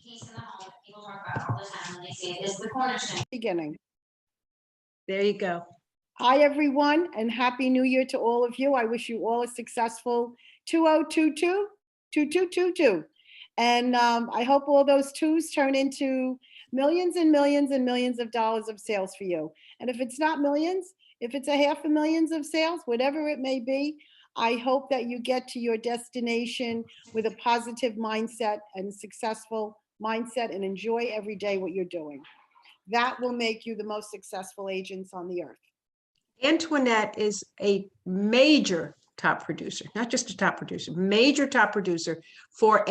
piece in the home that people talk about all the time when they say it is the cornerstone. Beginning. There you go. Hi, everyone, and Happy New Year to all of you. I wish you all a successful 2022. And I hope all those twos turn into millions and millions and millions of dollars of sales for you. And if it's not millions, if it's a half a millions of sales, whatever it may be, I hope that you get to your destination with a positive mindset and successful mindset and enjoy every day what you're doing. That will make you the most successful agents on the earth. Antoinette is a major top producer, not just a top producer, major top producer for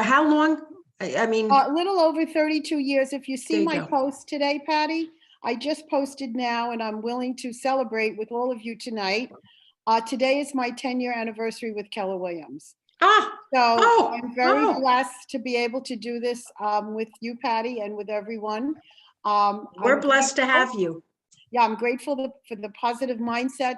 how long? I mean, a little over 32 years. If you There see you my go. post today, Patty, I just posted now and I'm willing to celebrate with all of you tonight. Today is my 10-year anniversary with Keller Williams. So I'm very blessed to be able to do this with you, Patty, and with everyone. We're blessed to have you. Yeah, I'm grateful for the positive mindset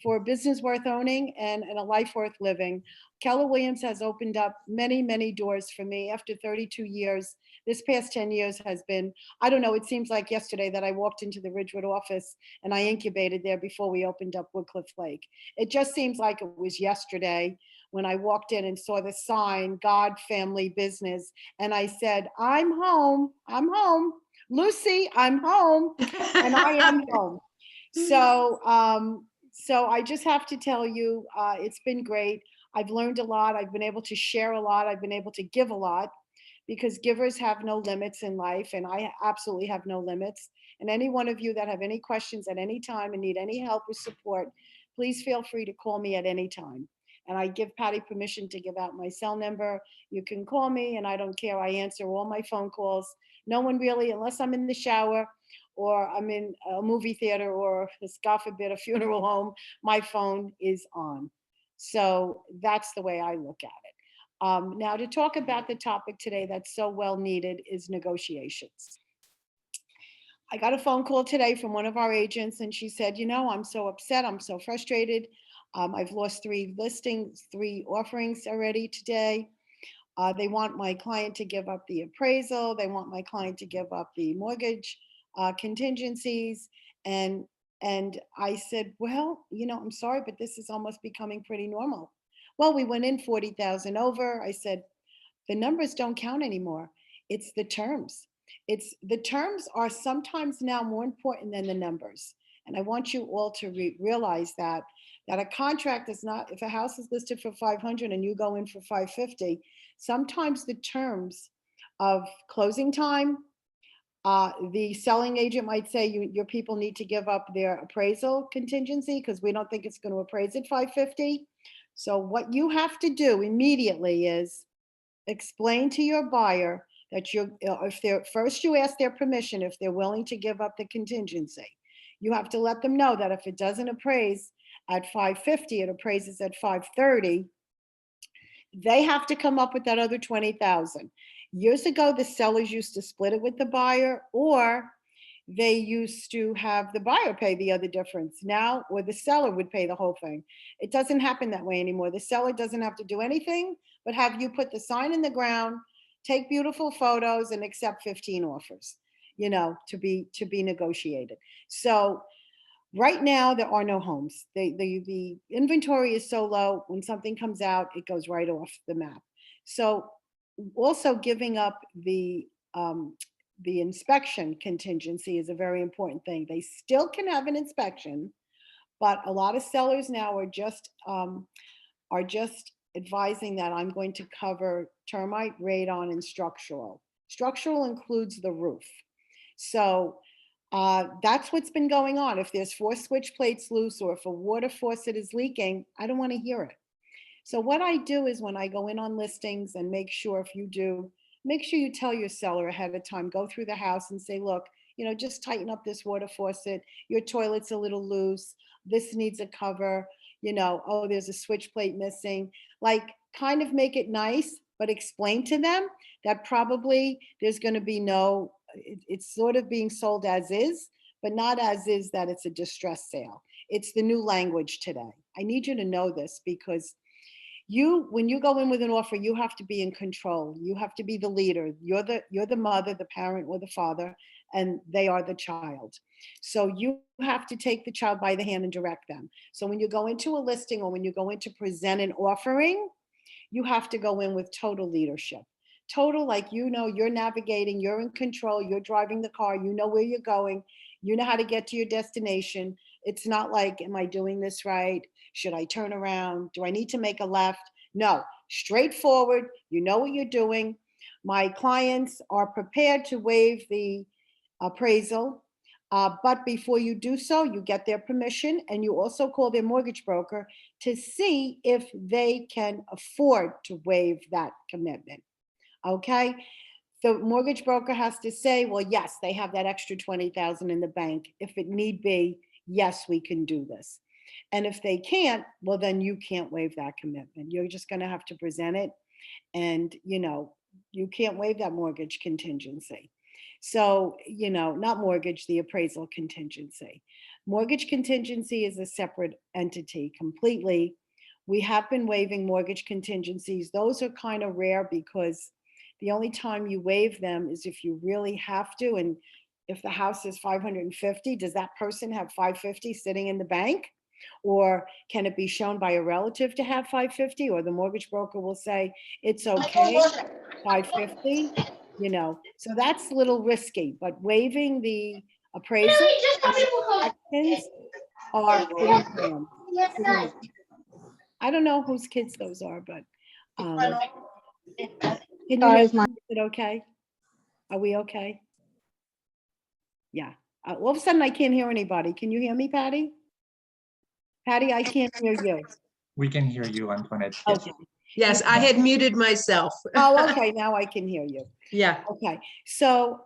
for a business worth owning and a life worth living. Keller Williams has opened up many, many doors for me after 32 years. This past 10 years has been, I don't know, it seems like yesterday that I walked into the Ridgewood office and I incubated there before we opened up Woodcliff Lake. It just seems like it was yesterday when I walked in and saw the sign, God, Family, Business. And I said, I'm home. Lucy, I'm home. And I am home. So I just have to tell you, it's been great. I've learned a lot. I've been able to share a lot. I've been able to give a lot because givers have no limits in life. And I absolutely have no limits. And any one of you that have any questions at any time and need any help or support, please feel free to call me at any time. And I give Patty permission to give out my cell number. You can call me and I don't care. I answer all my phone calls. No one really, unless I'm in the shower or I'm in a movie theater or, God forbid, a funeral home, my phone is on. So that's the way I look at it. Now to talk about the topic today that's so well needed is negotiations. I got a phone call today from one of our agents and she said, I'm so upset, I'm so frustrated. I've lost 3 listings, 3 offerings already today. They want my client to give up the appraisal. They want my client to give up the mortgage contingencies. And I said, well, I'm sorry, but this is almost becoming pretty normal. Well, we went in 40,000 over. I said, the numbers don't count anymore. It's the terms. The terms are sometimes now more important than the numbers. And I want you all to realize that a contract is not, if a house is listed for 500 and you go in for 550, sometimes the terms of closing time, the selling agent might say your people need to give up their appraisal contingency because we don't think it's going to appraise at 550. So what you have to do immediately is explain to your buyer that first you ask their permission if they're willing to give up the contingency. You have to let them know that if it doesn't appraise at 550, it appraises at 530. They have to come up with that other 20,000. Years ago, the sellers used to split it with the buyer, or they used to have the buyer pay the other difference now, or the seller would pay the whole thing. It doesn't happen that way anymore. The seller doesn't have to do anything but have you put the sign in the ground, take beautiful photos, and accept 15 offers, to be negotiated. So right now, there are no homes. The inventory is so low. When something comes out, it goes right off the map. So also giving up the inspection contingency is a very important thing. They still can have an inspection, but a lot of sellers now are just advising that I'm going to cover termite, radon, and structural. Structural includes the roof. So that's what's been going on. If there's 4 switch plates loose or if a water faucet is leaking, I don't want to hear it. So what I do is when I go in on listings and make sure you tell your seller ahead of time, go through the house and say, look, just tighten up this water faucet. Your toilet's a little loose. This needs a cover. Oh, there's a switch plate missing. Like, kind of make it nice, but explain to them that probably there's going to be it's sort of being sold as is, but not as is that it's a distress sale. It's the new language today. I need you to know this because When you go in with an offer, you have to be in control. You have to be the leader. You're the mother, the parent, or the father, and they are the child. So you have to take the child by the hand and direct them. So when you go into a listing or when you go in to present an offering, you have to go in with total leadership. Total, like, you're navigating, you're in control, you're driving the car, you know where you're going, you know how to get to your destination. It's not like, am I doing this right? Should I turn around? Do I need to make a left? No, straightforward. You know what you're doing. My clients are prepared to waive the appraisal. But before you do so, you get their permission, and you also call their mortgage broker to see if they can afford to waive that commitment. Okay? The mortgage broker has to say, well, yes, they have that extra 20,000 in the bank. If it need be, yes, we can do this. And if they can't, well, then you can't waive that commitment. You're just going to have to present it. And, you can't waive that mortgage contingency. So, not mortgage, the appraisal contingency. Mortgage contingency is a separate entity completely. We have been waiving mortgage contingencies. Those are kind of rare because the only time you waive them is if you really have to. And if the house is 550, does that person have 550 sitting in the bank? Or can it be shown by a relative to have 550? Or the mortgage broker will say, it's okay, 550, So that's a little risky, but waiving the appraisal inspections are pretty grand. I don't know whose kids those are, but can you hear me? Is it okay? Are we okay? Yeah. All of a sudden, I can't hear anybody. Can you hear me, Patty? Patty, I can't hear you. We can hear you, Antoinette. Yes. Okay. Yes, I had muted myself. Oh, okay. Now I can hear you. Yeah. Okay. So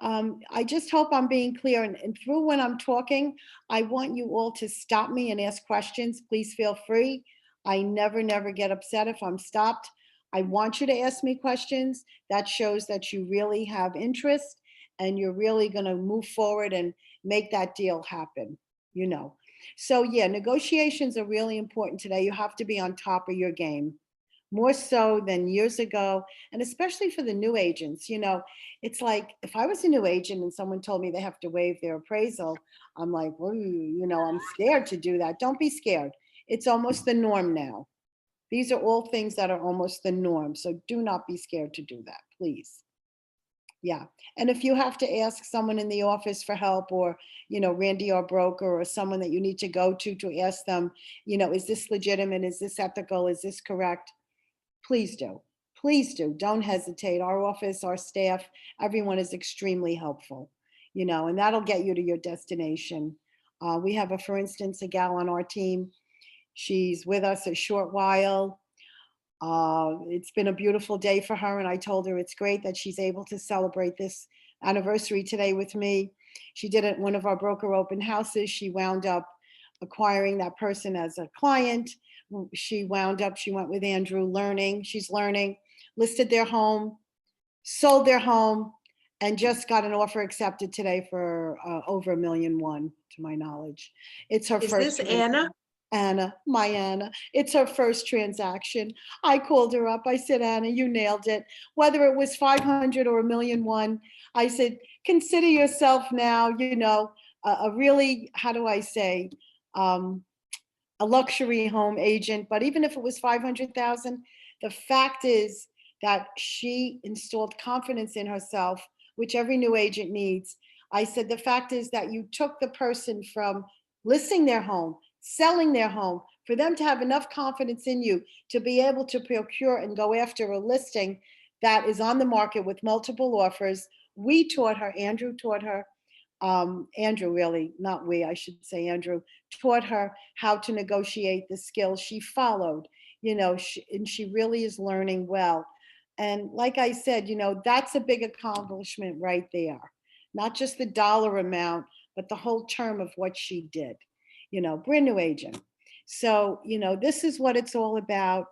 I just hope I'm being clear. And through when I'm talking, I want you all to stop me and ask questions. Please feel free. I never get upset if I'm stopped. I want you to ask me questions. That shows that you really have interest and you're really going to move forward and make that deal happen, So yeah, negotiations are really important today. You have to be on top of your game, more so than years ago. And especially for the new agents, it's like, if I was a new agent and someone told me they have to waive their appraisal, I'm like, I'm scared to do that. Don't be scared. It's almost the norm now. These are all things that are almost the norm. So do not be scared to do that, please. Yeah. And if you have to ask someone in the office for help, or, Randy, our broker, or someone that you need to go to ask them, is this legitimate? Is this ethical? Is this correct? Please do. Please do. Don't hesitate. Our office, our staff, everyone is extremely helpful, and that'll get you to your destination. We have, for instance, a gal on our team. She's with us a short while. It's been a beautiful day for her, and I told her it's great that she's able to celebrate this anniversary today with me. She did it at one of our broker open houses. She wound up acquiring that person as a client. She went with Andrew she's learning, listed their home, sold their home, and just got an offer accepted today for over $1.1 million, to my knowledge. It's her first. Is this Anna? Anna, my Anna. It's her first transaction. I called her up. I said, Anna, you nailed it. Whether it was 500 or $1.1 million, I said, consider yourself now, a really, how do I say, a luxury home agent. But even if it was 500,000, the fact is that she installed confidence in herself, which every new agent needs. I said, the fact is that you took the person from listing their home, selling their home, for them to have enough confidence in you to be able to procure and go after a listing that is on the market with multiple offers. We taught her, Andrew taught her, Andrew really, not we, I should say Andrew, taught her how to negotiate the skills. She followed, and she really is learning well. And like I said, that's a big accomplishment right there. Not just the dollar amount, but the whole term of what she did. Brand new agent. So, this is what it's all about.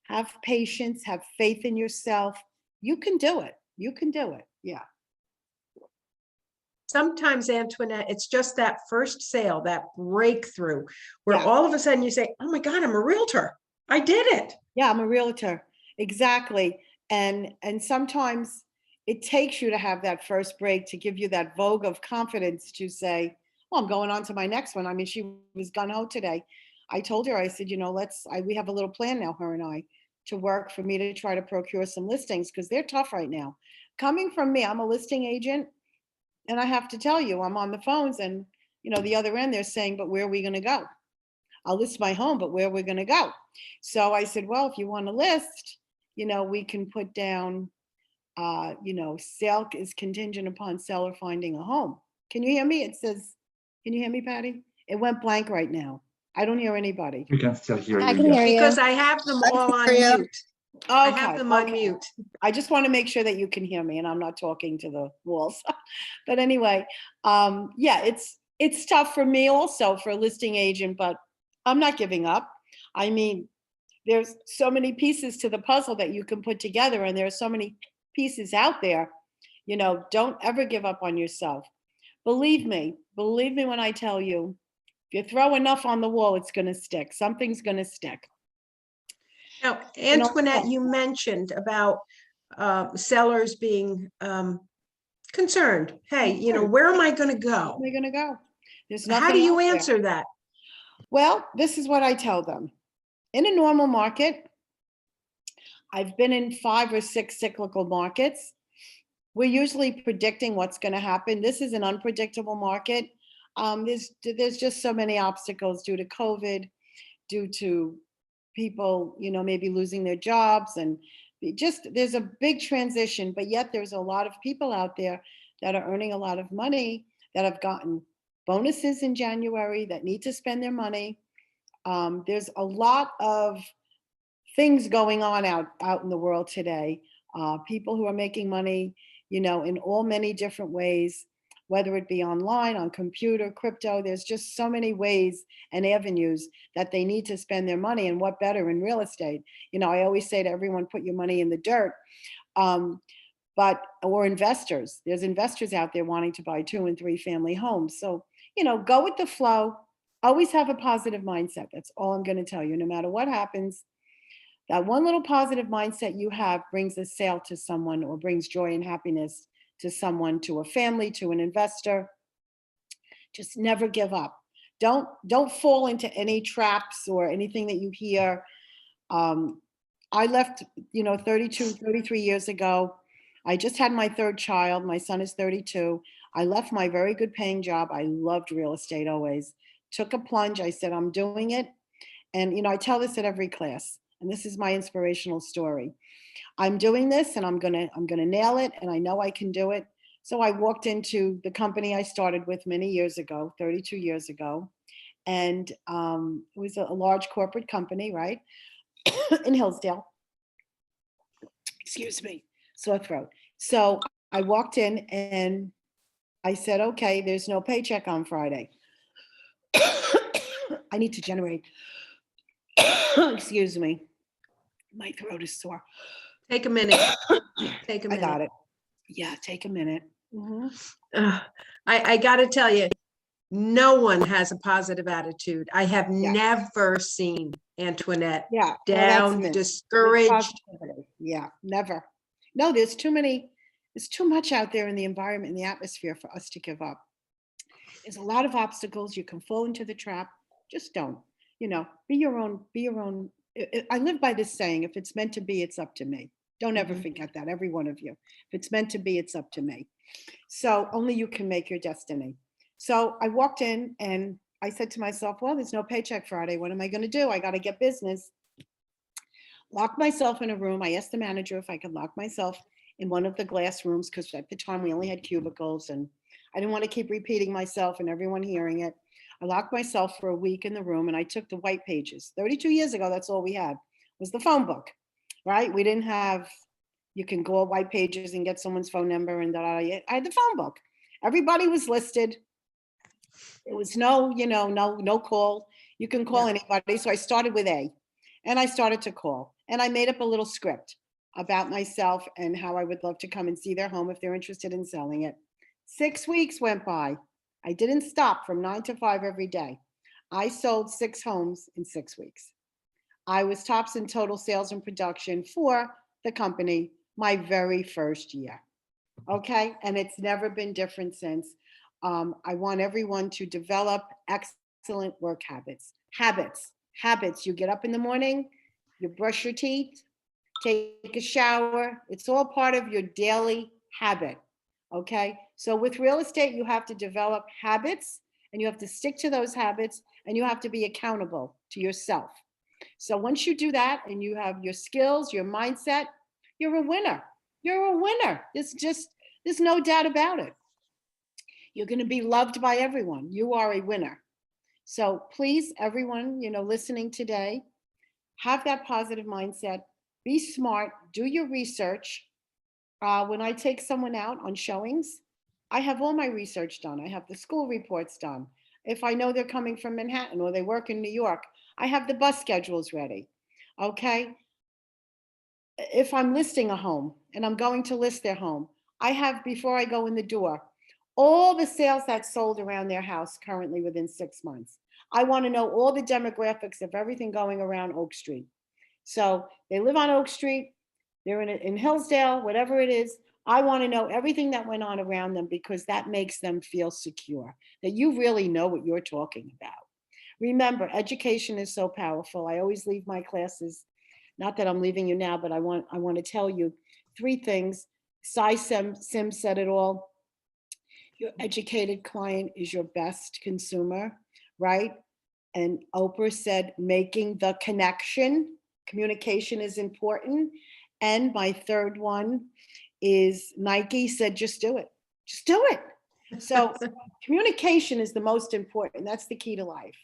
Have patience, have faith in yourself. You can do it. You can do it. Yeah. Sometimes, Antoinette, it's just that first sale, that breakthrough, where Yeah. all of a sudden you say, oh my God, I'm a realtor. I did it. Yeah, I'm a realtor. Exactly. And sometimes it takes you to have that first break to give you that vogue of confidence to say, well, I'm going on to my next one. I mean, she was gun ho today. I told her, I said, we have a little plan now, her and I, to work for me to try to procure some listings because they're tough right now. Coming from me, I'm a listing agent. And I have to tell you, I'm on the phones and, the other end, they're saying, but where are we going to go? I'll list my home, but where we're going to go. So I said, well, if you want to list, we can put down, sale is contingent upon seller finding a home. Can you hear me? It says, can you hear me, Patty? It went blank right now. I don't hear anybody. We can still hear I you. can Yes. hear you. Because I have them all on hear you. mute. I have Okay, them on okay. mute. I just want to make sure that you can hear me and I'm not talking to the walls. But anyway, yeah, it's tough for me also for a listing agent, but I'm not giving up. I mean, there's so many pieces to the puzzle that you can put together and there are so many pieces out there. Don't ever give up on yourself. Believe me when I tell you, if you throw enough on the wall, it's going to stick. Something's going to stick. Now, You know, Antoinette, you mentioned about sellers being concerned. Hey, where am I going to Where go? am I going to go? There's How nothing do you out there. answer that? Well, this is what I tell them. In a normal market, I've been in 5 or 6 cyclical markets. We're usually predicting what's going to happen. This is an unpredictable market. There's just so many obstacles due to COVID, due to people, maybe losing their jobs, and there's a big transition. But yet there's a lot of people out there that are earning a lot of money, that have gotten bonuses in January, that need to spend their money. There's a lot of things going on out in the world today. People who are making money, in all many different ways, whether it be online, on computer, crypto. There's just so many ways and avenues that they need to spend their money. And what better in real estate? I always say to everyone, put your money in the dirt. Or investors. There's investors out there wanting to buy 2 and 3 family homes. So, go with the flow. Always have a positive mindset. That's all I'm going to tell you. No matter what happens, that one little positive mindset you have brings a sale to someone, or brings joy and happiness to someone, to a family, to an investor. Just never give up. Don't fall into any traps or anything that you hear. I left, 33 years ago. I just had my 3rd child. My son is 32. I left my very good paying job. I loved real estate always. Took a plunge. I said, I'm doing it. And, I tell this at every class, and this is my inspirational story. I'm doing this and I'm going to nail it. And I know I can do it. So I walked into the company I started with many years ago, 32 years ago. And it was a large corporate company, right? In Hillsdale. Excuse me, sore throat. So I walked in and I said, okay, there's no paycheck on Friday. I need to generate. Excuse me. My throat is sore. Take a minute. Take a I minute. got it. Yeah, take a minute. Mhm. I got to tell you, no one has a positive attitude. I have Yeah. never seen Antoinette Yeah. well, down, that's me. discouraged. Positivity. Yeah, never. No, there's too much out there in the environment, in the atmosphere for us to give up. There's a lot of obstacles. You can fall into the trap. Just don't, be your own. I live by this saying, if it's meant to be, it's up to me. Don't ever forget that, every one of you. If it's meant to be, it's up to me. So only you can make your destiny. So I walked in and I said to myself, well, there's no paycheck Friday. What am I going to do? I got to get business. Locked myself in a room. I asked the manager if I could lock myself in one of the glass rooms, because at the time we only had cubicles and I didn't want to keep repeating myself and everyone hearing it. I locked myself for a week in the room and I took the white pages. 32 years ago, that's all we had, was the phone book, right? We didn't have, you can go on white pages and get someone's phone number and I had the phone book. Everybody was listed. It was no call. You can call anybody. So I started with A and I started to call and I made up a little script about myself and how I would love to come and see their home if they're interested in selling it. 6 weeks went by. I didn't stop from 9 to 5 every day. I sold 6 homes in 6 weeks. I was tops in total sales and production for the company my very first year. Okay, and it's never been different since. I want everyone to develop excellent work habits. Habits. You get up in the morning, you brush your teeth, take a shower. It's all part of your daily habit. Okay, so with real estate, you have to develop habits and you have to stick to those habits and you have to be accountable to yourself. So once you do that and you have your skills, your mindset, you're a winner. You're a winner. There's no doubt about it. You're going to be loved by everyone. You are a winner. So please, everyone, listening today, have that positive mindset. Be smart. Do your research. When I take someone out on showings, I have all my research done. I have the school reports done. If I know they're coming from Manhattan or they work in New York, I have the bus schedules ready. Okay. If I'm listing a home and I'm going to list their home, I have, before I go in the door, all the sales that sold around their house currently within 6 months. I want to know all the demographics of everything going around Oak Street. So they live on Oak Street, they're in Hillsdale, whatever it is. I want to know everything that went on around them because that makes them feel secure, that you really know what you're talking about. Remember, education is so powerful. I always leave my classes, not that I'm leaving you now, but I want to tell you 3 things. Sim said it all. Your educated client is your best consumer, right? And Oprah said, making the connection, communication is important. And my third one is Nike said, just do it. Just do it. So communication is the most important. That's the key to life.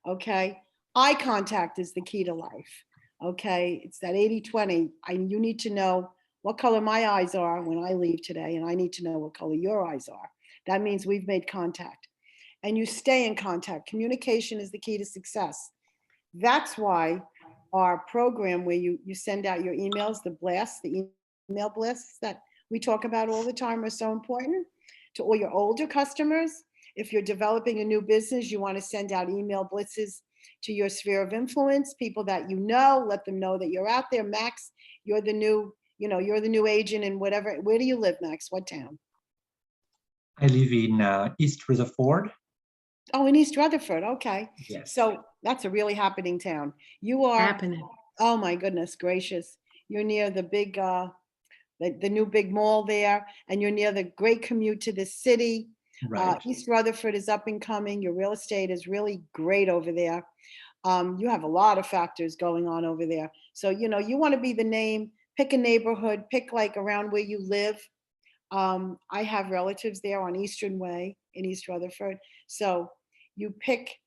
Okay. Eye contact is the key to life. Okay. It's that 80-20. You need to know what color my eyes are when I leave today, and I need to know what color your eyes are. That means we've made contact. And you stay in contact. Communication is the key to success. That's why our program where you send out your emails, the blasts, the email blasts that we talk about all the time are so important to all your older customers. If you're developing a new business, you want to send out email blitzes to your sphere of influence, people that you know, let them know that you're out there. Max, you're the new agent in whatever. Where do you live, Max? What town? I live in East Rutherford. Oh, in East Rutherford. Okay. Yes. So that's a really happening town. You are, Happening. oh my goodness gracious. You're near the big, the new big mall there, and you're near the great commute to the city. Right. East Rutherford is up and coming. Your real estate is really great over there. You have a lot of factors going on over there. So, you want to be the name, pick a neighborhood, pick like around where you live. I have relatives there on Eastern Way in East Rutherford. So you pick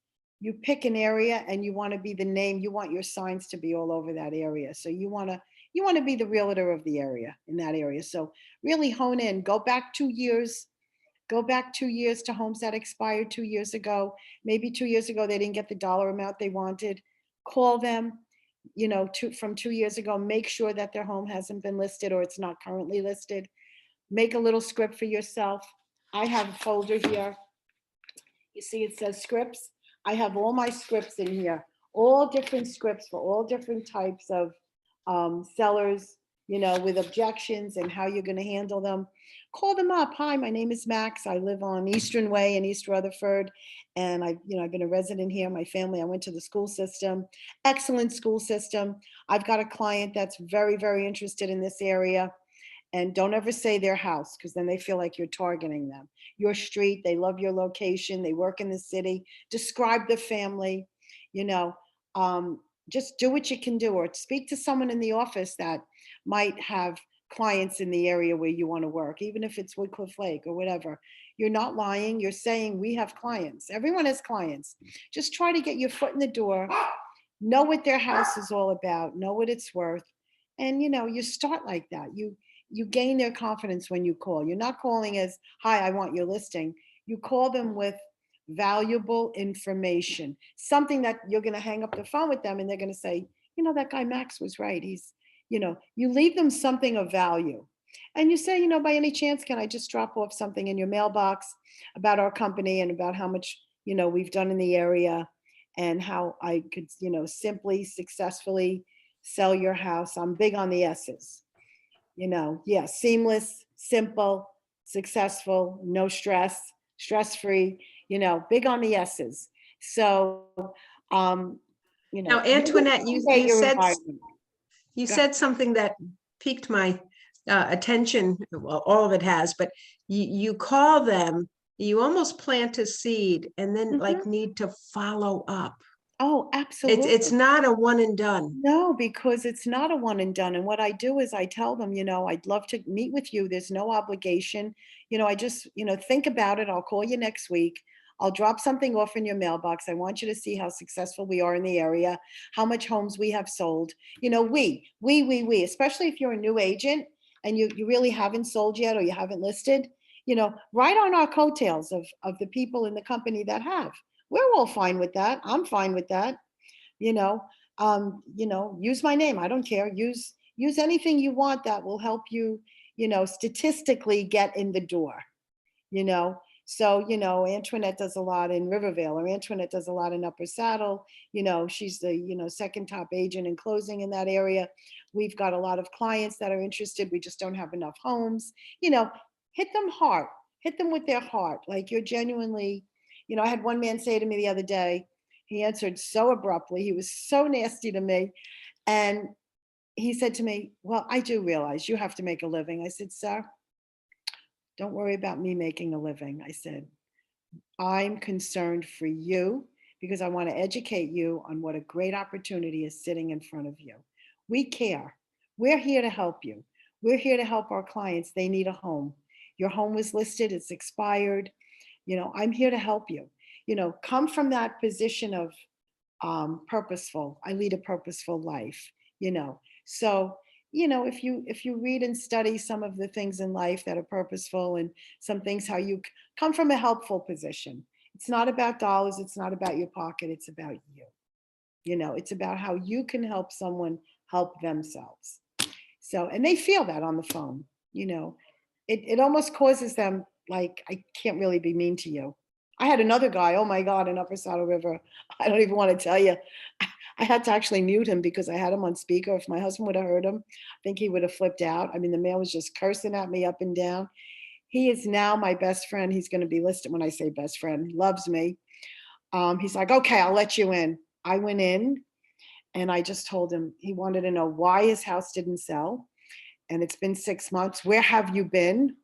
an area and you want to be the name. You want your signs to be all over that area. So you want to be the realtor of the area in that area. So really hone in, go back 2 years. Go back 2 years to homes that expired 2 years ago. Maybe 2 years ago, they didn't get the dollar amount they wanted. Call them, from 2 years ago, make sure that their home hasn't been listed or it's not currently listed. Make a little script for yourself. I have a folder here. You see, it says scripts. I have all my scripts in here, all different scripts for all different types of sellers, with objections and how you're going to handle them. Call them up. Hi, my name is Max. I live on Eastern Way in East Rutherford. And I've been a resident here. My family, I went to the school system, excellent school system. I've got a client that's very, very interested in this area. And don't ever say their house, because then they feel like you're targeting them. Your street, they love your location, they work in the city. Describe the family, just do what you can do, or speak to someone in the office that might have clients in the area where you want to work, even if it's Woodcliff Lake or whatever. You're not lying, you're saying we have clients. Everyone has clients. Just try to get your foot in the door, know what their house is all about, know what it's worth. And you start like that. You gain their confidence when you call. You're not calling as, hi, I want your listing. You call them with valuable information, something that you're going to hang up the phone with them and they're going to say, that guy Max was right. You leave them something of value. And you say, by any chance, can I just drop off something in your mailbox about our company and about how much, we've done in the area? and how I could, simply, successfully sell your house. I'm big on the S's, yeah, seamless, simple, successful, no stress, stress-free, big on the S's. So, um, Now, Antoinette, you cultivate your said environment. you Go ahead. said something that piqued my attention. Well, all of it has, but you call them, you almost plant a seed and then like need to follow up. Oh, absolutely. It's not a one and done. No, because it's not a one and done. And what I do is I tell them, I'd love to meet with you. There's no obligation. I just, think about it. I'll call you next week. I'll drop something off in your mailbox. I want you to see how successful we are in the area, how much homes we have sold. We, especially if you're a new agent and you really haven't sold yet or you haven't listed, right on our coattails of the people in the company that have. We're all fine with that. I'm fine with that. Use my name. I don't care. Use anything you want that will help you, statistically get in the door, So, Antoinette does a lot in Rivervale, or Antoinette does a lot in Upper Saddle. She's the, second top agent in closing in that area. We've got a lot of clients that are interested. We just don't have enough homes, hit them hard, hit them with their heart. Like you're genuinely, I had one man say to me the other day, he answered so abruptly. He was so nasty to me. And he said to me, well, I do realize you have to make a living. I said, sir, don't worry about me making a living. I said, I'm concerned for you because I want to educate you on what a great opportunity is sitting in front of you. We care. We're here to help you. We're here to help our clients. They need a home. Your home was listed. It's expired. I'm here to help you. Come from that position of purposeful. I lead a purposeful life, So, if you read and study some of the things in life that are purposeful and some things, how you come from a helpful position. It's not about dollars. It's not about your pocket. It's about you. It's about how you can help someone help themselves. So, and they feel that on the phone, it almost causes them like, I can't really be mean to you. I had another guy, oh my God, in Upper Saddle River. I don't even want to tell you. I had to actually mute him because I had him on speaker. If my husband would have heard him, I think he would have flipped out. I mean, the man was just cursing at me up and down. He is now my best friend. He's going to be listed when I say best friend. He loves me. He's like, okay, I'll let you in. I went in and I just told him, he wanted to know why his house didn't sell. And it's been 6 months. Where have you been?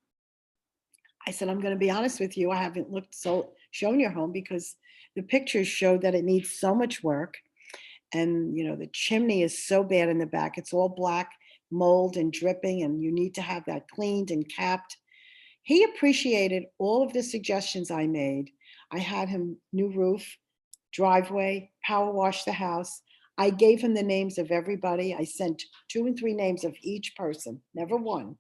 I said, I'm going to be honest with you. I haven't shown your home because the pictures show that it needs so much work. And, the chimney is so bad in the back. It's all black mold and dripping, and you need to have that cleaned and capped. He appreciated all of the suggestions I made. I had him new roof, driveway, power wash the house. I gave him the names of everybody. I sent 2 and 3 names of each person, never one.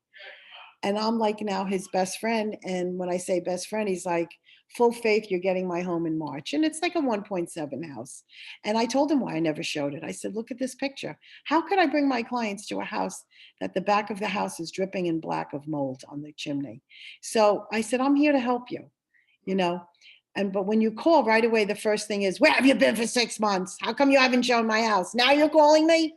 And I'm like now his best friend. And when I say best friend, he's like, full faith, you're getting my home in March. And it's like a 1.7 house. And I told him why I never showed it. I said, look at this picture. How could I bring my clients to a house that the back of the house is dripping in black of mold on the chimney? So I said, I'm here to help you, but when you call right away, the first thing is, where have you been for 6 months? How come you haven't shown my house? Now you're calling me?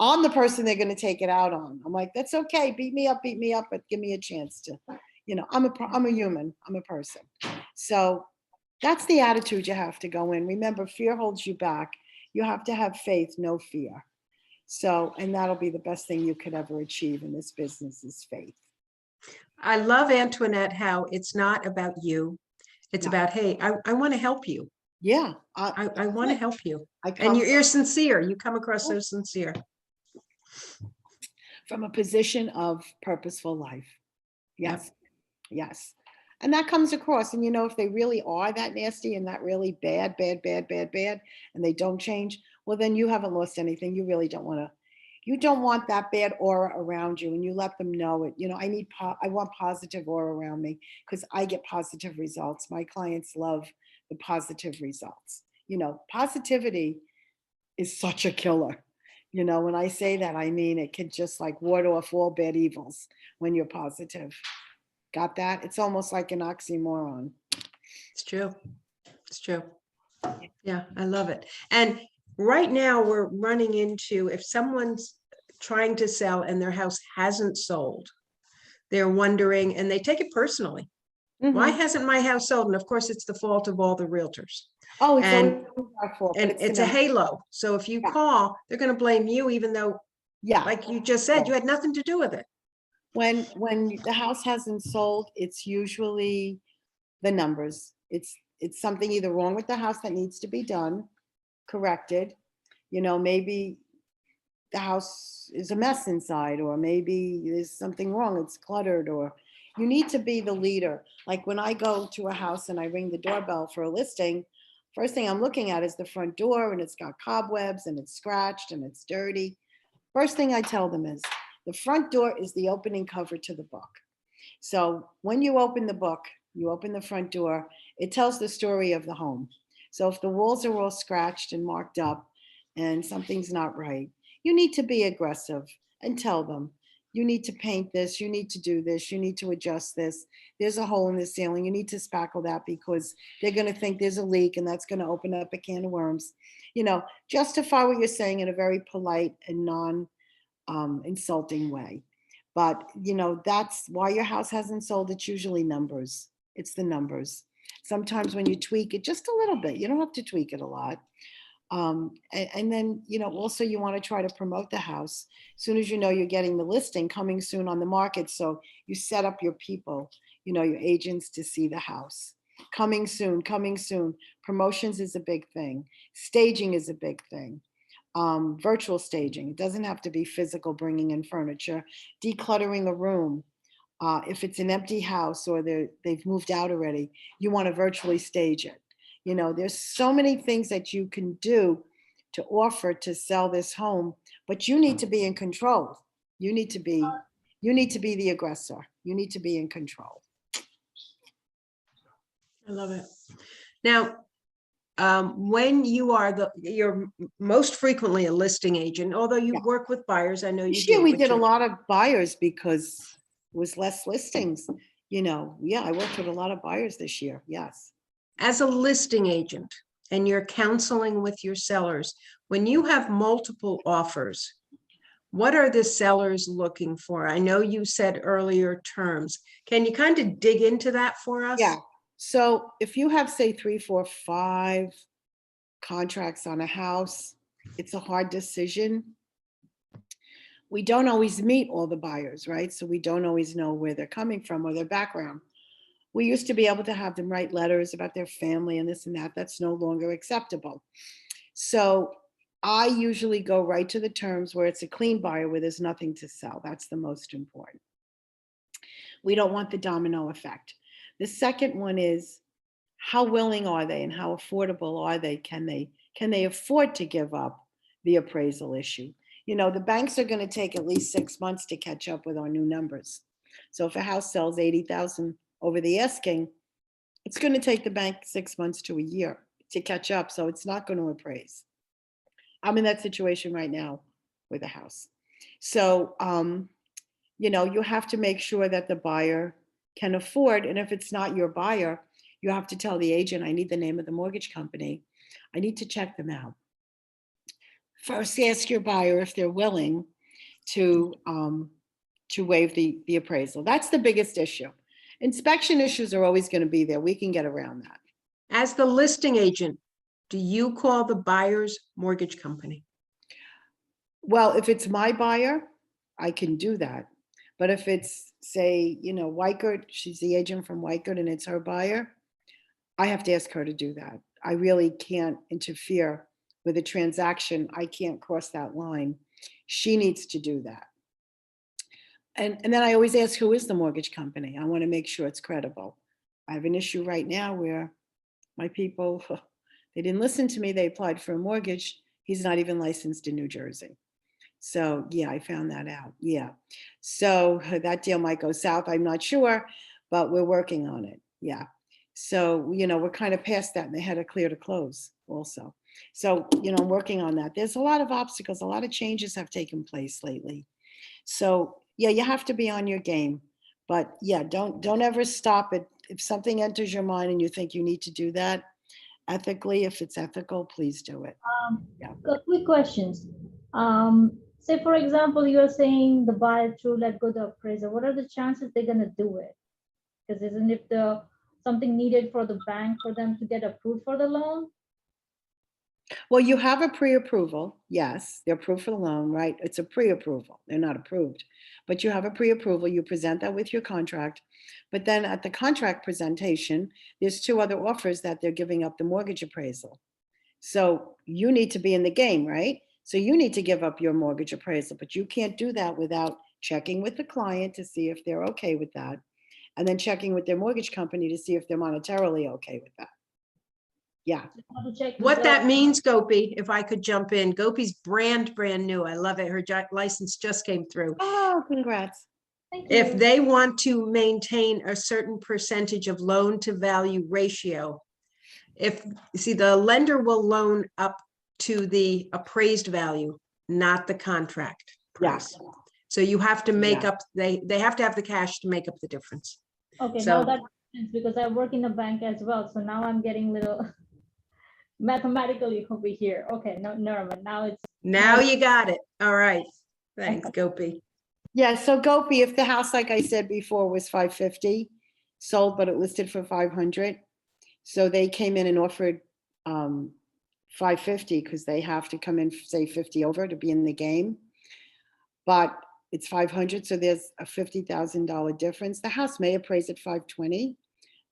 I'm the they're going to take it out on. I'm like, that's okay. Beat me up, but give me a chance to, I'm a human. I'm a person. So that's the attitude you have to go in. Remember, fear holds you back. You have to have faith, no fear. So, and that'll be the best thing you could ever achieve in this business is faith. I love, Antoinette, how it's not about you. It's about, hey, I want to help you. Yeah. I want to help you. And come you're sincere. You come across so sincere. From a position of purposeful life. Yes. Yes. And that comes across. And if they really are that nasty and that really bad, and they don't change, well, then you haven't lost anything. You really don't want to. You don't want that bad aura around you, and you let them know it. I want positive aura around me because I get positive results. My clients love the positive results. Positivity is such a killer. When I say that, I mean, it could just like ward off all bad evils when you're positive. Got that? It's almost like an oxymoron. It's true. It's true. Yeah, I love it. And right now we're running into, if someone's trying to sell and their house hasn't sold, they're wondering, and they take it personally. Why Mhm. hasn't my house sold? And of course, it's the fault of all the realtors. Oh, it's And always our fault, but and it's the it's a number. halo. So if you Yeah. call, they're going to blame you, even though, Yeah. like you just said, Yeah. you had nothing to do with it. When the house hasn't sold, it's usually the numbers. It's something either wrong with the house that needs to be done, corrected. Maybe the house is a mess inside, or maybe there's something wrong, it's cluttered, or you need to be the leader. Like when I go to a house and I ring the doorbell for a listing, first thing I'm looking at is the front door, and it's got cobwebs and it's scratched and it's dirty. First thing I tell them is the front door is the opening cover to the book. So when you open the book, you open the front door, it tells the story of the home. So if the walls are all scratched and marked up and something's not right, you need to be aggressive and tell them, you need to paint this, you need to do this, you need to adjust this. There's a hole in the ceiling, you need to spackle that because they're going to think there's a leak and that's going to open up a can of worms. Justify what you're saying in a very polite and non insulting way. But that's why your house hasn't sold. It's usually numbers. It's the numbers. Sometimes when you tweak it just a little bit, you don't have to tweak it a lot. And then also you want to try to promote the house. As soon as you know you're getting the listing coming soon on the market, so you set up your people, your agents to see the house. Coming soon, coming soon. Promotions is a big thing. Staging is a big thing. Virtual staging. It doesn't have to be physical, bringing in furniture, decluttering the room. If it's an empty house or they've moved out already, you want to virtually stage it. There's so many things that you can do to offer to sell this home, but you need to be in control. You need to be the aggressor. You need to be in control. I love it. Now, when you're most frequently a listing agent, although you Yeah. work with buyers, I know you This year do. we but did a you're- lot of buyers because it was less listings. Yeah, I worked with a lot of buyers this year. Yes. As a listing agent and you're counseling with your sellers, when you have multiple offers, what are the sellers looking for? I know you said earlier terms. Can you kind of dig into that for us? Yeah. So if you have, say, 3, 4, 5 contracts on a house, it's a hard decision. We don't always meet all the buyers, right? So we don't always know where they're coming from or their background. We used to be able to have them write letters about their family and this and that. That's no longer acceptable. So I usually go right to the terms where it's a clean buyer where there's nothing to sell. That's the most important. We don't want the domino effect. The second one is how willing are they and how affordable are they? Can they afford to give up the appraisal issue? The banks are going to take at least 6 months to catch up with our new numbers. So if a house sells 80,000 over the asking, it's going to take the bank 6 months to a year to catch up. So it's not going to appraise. I'm in that situation right now with a house. So, you have to make sure that the buyer can afford. And if it's not your buyer, you have to tell the agent, I need the name of the mortgage company. I need to check them out. First, ask your buyer if they're willing to waive the appraisal. That's the biggest issue. Inspection issues are always going to be there. We can get around that. As the listing agent, do you call the buyer's mortgage company? Well, if it's my buyer, I can do that. But if it's, say, Weichert, she's the agent from Weichert and it's her buyer, I have to ask her to do that. I really can't interfere with a transaction. I can't cross that line. She needs to do that. And then I always ask, who is the mortgage company? I want to make sure it's credible. I have an issue right now where my people, they didn't listen to me. They applied for a mortgage. He's not even licensed in New Jersey. So yeah, I found that out. Yeah. So that deal might go south. I'm not sure, but we're working on it. Yeah. So, we're kind of past that and they had a clear to close also. So, I'm working on that. There's a lot of obstacles. A lot of changes have taken place lately. So yeah, you have to be on your game, but yeah, don't ever stop it. If something enters your mind and you think you need to do that, ethically, if it's ethical, please do it. Yeah. Quick questions. Say for example, you're saying the buyer through let go the appraiser. What are the chances they're gonna do it? Because isn't it something needed for the bank for them to get approved for the loan? Well, you have a pre-approval. Yes, they're approved for the loan, right? It's a pre-approval. They're not approved. But you have a pre-approval. You present that with your contract. But then at the contract presentation, there's two other offers that they're giving up the mortgage appraisal. So you need to be in the game, right? So you need to give up your mortgage appraisal, but you can't do that without checking with the client to see if they're okay with that. And then checking with their mortgage company to see if they're monetarily okay with that. Yeah. How to check What with that means, Gopi, if I could jump in, Gopi's brand new. I love it. Her license just came through. Oh, congrats. Thank you. If they want to maintain a certain percentage of loan to value ratio, the lender will loan up to the appraised value, not the contract price. Yeah. So you have to make Yeah. up, they have to have the cash to make up the difference. Okay, So- now that makes sense because I work in a bank as well, so now I'm getting little mathematically over here. Okay, no, never mind. Now it's Now you got it. All right. Thanks, Gopi. Yeah, so Gopi, if the house, like I said before, was 550, sold, but it listed for 500. So they came in and offered 550 because they have to come in, say 50 over to be in the game. But it's 500, so there's a $50,000 difference. The house may appraise at 520.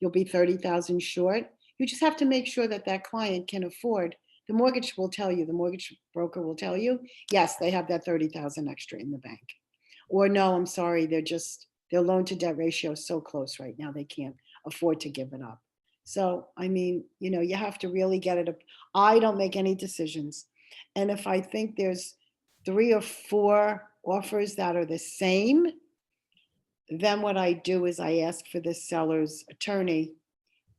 You'll be 30,000 short. You just have to make sure that that client can afford. The mortgage will tell you, the mortgage broker will tell you, yes, they have that 30,000 extra in the bank. Or no, I'm sorry, their loan to debt ratio is so close right now, they can't afford to give it up. So, I mean, you have to really get it. I don't make any decisions. And if I think there's 3 or 4 offers that are the same, then what I do is I ask for the seller's attorney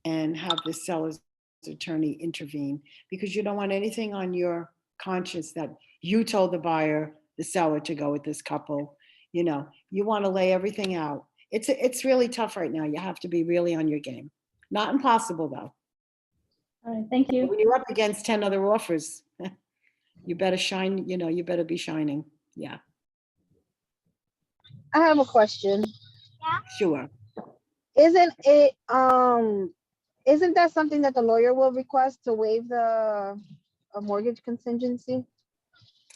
and have the seller's attorney intervene, because you don't want anything on your conscience that you told the buyer, the seller, to go with this couple. You want to lay everything out. It's really tough right now. You have to be really on your game. Not impossible though. all right. Thank you. When you're up against 10 other offers, you better shine, you better be shining. Yeah, I have a question. sure. Isn't that something that the lawyer will request to waive a mortgage contingency?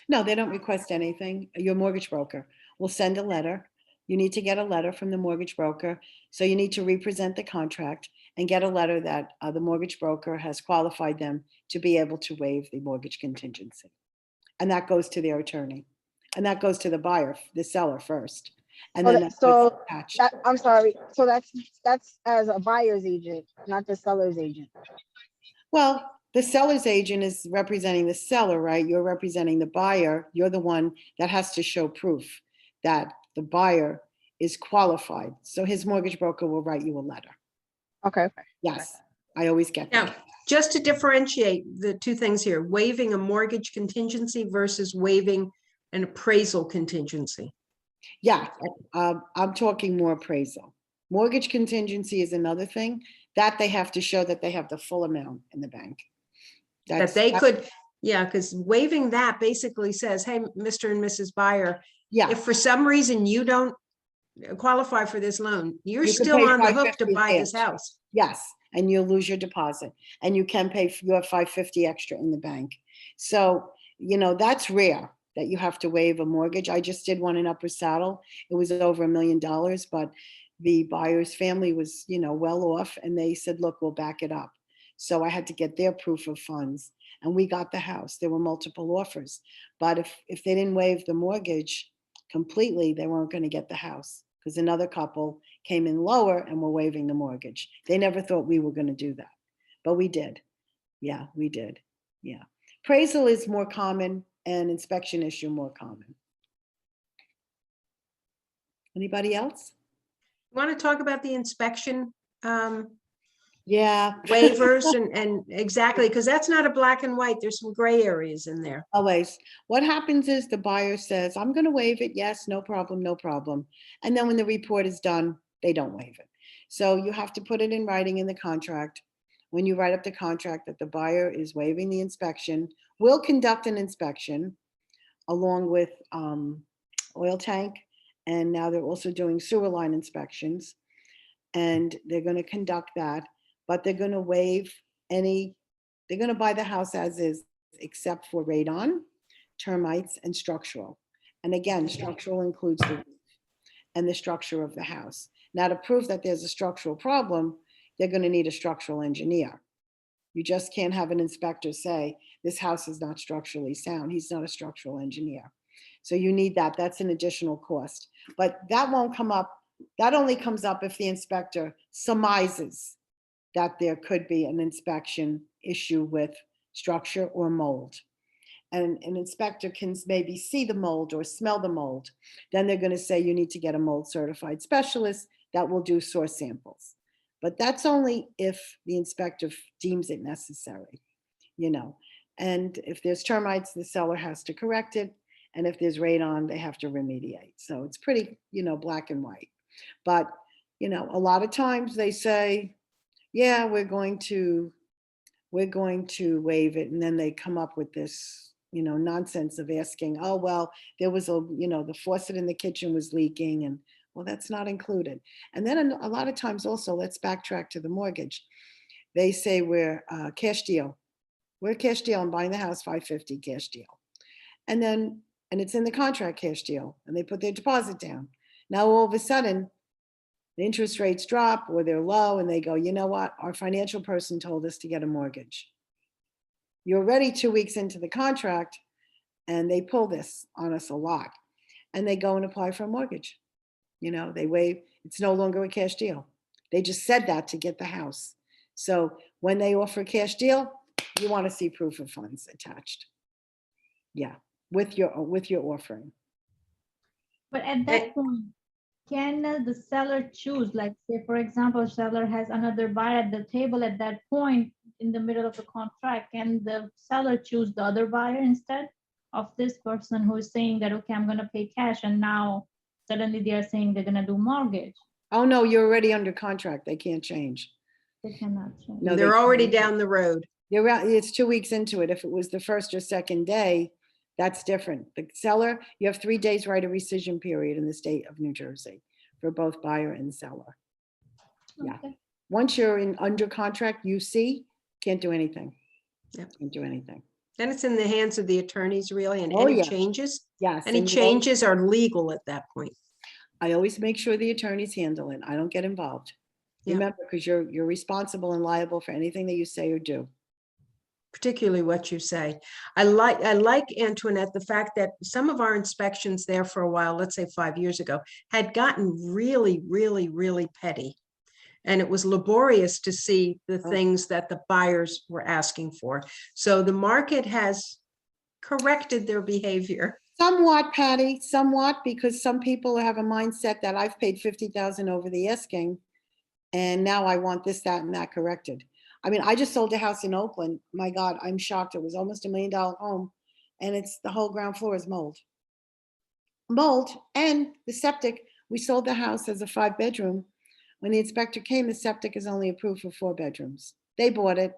No, they don't request anything. Your mortgage broker will send a letter. You need to get a letter from the mortgage broker. So you need to represent the contract and get a letter that the mortgage broker has qualified them to be able to waive the mortgage contingency. And that goes to their attorney. And that goes to the buyer, the seller first. And then that's what's attached. I'm sorry. So that's as a buyer's agent, not the seller's agent. Well, the seller's agent is representing the seller, right? You're representing the buyer. You're the one that has to show proof that the buyer is qualified. So his mortgage broker will write you a letter. Okay. Yes, I always get Now, that. just to differentiate the two things here, waiving a mortgage contingency versus waiving an appraisal contingency. Yeah, I'm talking more appraisal. Mortgage contingency is another thing that they have to show that they have the full amount in the bank. That they could, yeah, because waiving that basically says, hey, Mr. and Mrs. Buyer, Yeah. if for some reason you don't qualify for this loan, you're You can still pay on the hook to $550 buy this cash. house. Yes, and you'll lose your deposit, and you can pay for your $550 extra in the bank. So, that's rare that you have to waive a mortgage. I just did one in Upper Saddle. It was over $1 million, but the buyer's family was, well off, and they said, look, we'll back it up. So I had to get their proof of funds, and we got the house. There were multiple offers, but if they didn't waive the mortgage completely, they weren't going to get the house, because another couple came in lower and were waiving the mortgage. They never thought we were going to do that, but we did. Yeah, we did. Yeah. Appraisal is more common and inspection issue more common. Anybody else? Want to talk about the inspection Yeah. waivers and exactly, because that's not a black and white. There's some gray areas in there. Always. What happens is the buyer says, I'm going to waive it. Yes, no problem, no problem. And then when the report is done, they don't waive it. So you have to put it in writing in the contract, when you write up the contract, that the buyer is waiving the inspection, will conduct an inspection along with oil tank, and now they're also doing sewer line inspections. And they're going to conduct that, but they're going to waive they're going to buy the house as is, except for radon, termites, and structural. And again, structural includes the roof and the structure of the house. Now, to prove that there's a structural problem, they're going to need a structural engineer. You just can't have an inspector say, this house is not structurally sound. He's not a structural engineer. So you need that. That's an additional cost. But that won't come up. That only comes up if the inspector surmises that there could be an inspection issue with structure or mold. And an inspector can maybe see the mold or smell the mold. Then they're going to say you need to get a mold certified specialist that will do source samples. But that's only if the inspector deems it necessary, you know. And if there's termites, the seller has to correct it. And if there's radon, they have to remediate. So it's pretty, you know, black and white. But, you know, a lot of times they say, yeah, we're going to waive it. And then they come up with this, you know, nonsense of asking, oh, well, there was the faucet in the kitchen was leaking, and well, that's not included. And then a lot of times also, let's backtrack to the mortgage. They say we're cash deal. We're cash deal. I'm buying the house, $550 cash deal. And it's in the contract cash deal, and they put their deposit down. Now, all of a sudden, the interest rates drop or they're low, and they go, you know what? Our financial person told us to get a mortgage. You're already 2 weeks into the contract, and they pull this on us a lot. And they go and apply for a mortgage. You know, they waive, it's no longer a cash deal. They just said that to get the house. So when they offer a cash deal, you want to see proof of funds attached. Yeah, with your offering. But at that point, can the seller choose, like say, for example, seller has another buyer at the table at that point in the middle of the contract, can the seller choose the other buyer instead of this person who is saying that, okay, I'm going to pay cash, and now suddenly they are saying they're going to do mortgage? Oh, no, you're already under contract. They can't change. They cannot change. No, They're already down the road. It's 2 weeks into it. If it was the first or second day, that's different. The seller, you have 3 days right of rescission period in the state of New Jersey for both buyer and seller. Yeah. Okay. Once you're under contract, UC, can't do anything. Yep. Can't do anything. Then it's in the hands of the attorneys, really, and Oh, any yeah. changes, Yes. any and changes are legal at that point. I always make sure the attorneys handle it. I don't get involved. Yeah. Remember, because you're responsible and liable for anything that you say or do. Particularly what you say. I like Antoinette, the fact that some of our inspections there for a while, let's say 5 years ago, had gotten really, really, really petty. And it was laborious to see the things that the buyers were asking for. So the market has corrected their behavior. Somewhat, Patty, somewhat, because some people have a mindset that I've paid $50,000 over the asking, and now I want this, that, and that corrected. I mean, I just sold a house in Oakland. My God, I'm shocked. It was almost $1 million home, and it's the whole ground floor is mold. Mold and the septic. We sold the house as a 5-bedroom. When the inspector came, the septic is only approved for 4 bedrooms. They bought it.